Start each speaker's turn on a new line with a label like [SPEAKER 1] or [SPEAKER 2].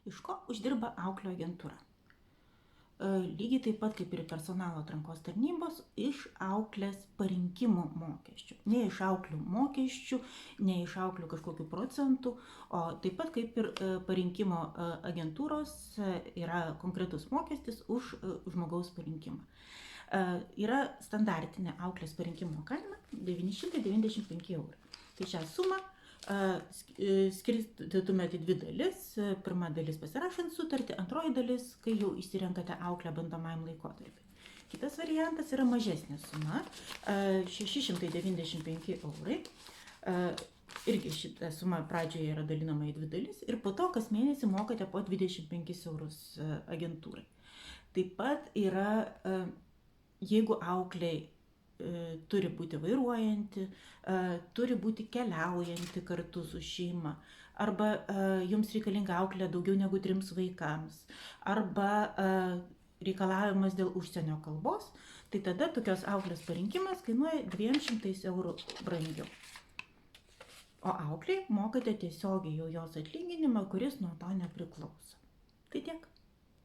[SPEAKER 1] Iš ko uždirba auklio agentūra? Lygiai taip pat kaip ir personalo atrankos tarnybos, iš auklės parinkimo mokesčių. Ne iš auklių mokesčių, ne iš auklių kažkokių procentų, o taip pat kaip ir parinkimo agentūros yra konkretus mokestis už žmogaus parinkimą. Yra standartinė auklės parinkimo kaina 995 eurai. Tai šią sumą skirstytumėte į dvi dalis. Pirma dalis pasirašant sutartį, antroji dalis, kai jau išsirenkate auklę bandomajam laikotarpiui. Kitas variantas yra mažesnė suma, 695 eurai. Irgi šita suma pradžioje yra dalinama į dvi dalis ir po to kas mėnesį mokate po 25 eurus agentūrai. Taip pat yra, jeigu aukliai turi būti vairuojanti, turi būti keliaujanti kartu su šeima, arba jums reikalinga auklė daugiau negu 3 vaikams, arba reikalavimas dėl užsienio kalbos, tai tada tokios auklės parinkimas kainuoja 200 eurų brangiau. O auklei mokate tiesiogiai jau jos atlyginimą, kuris nuo to nepriklauso. Tai tiek.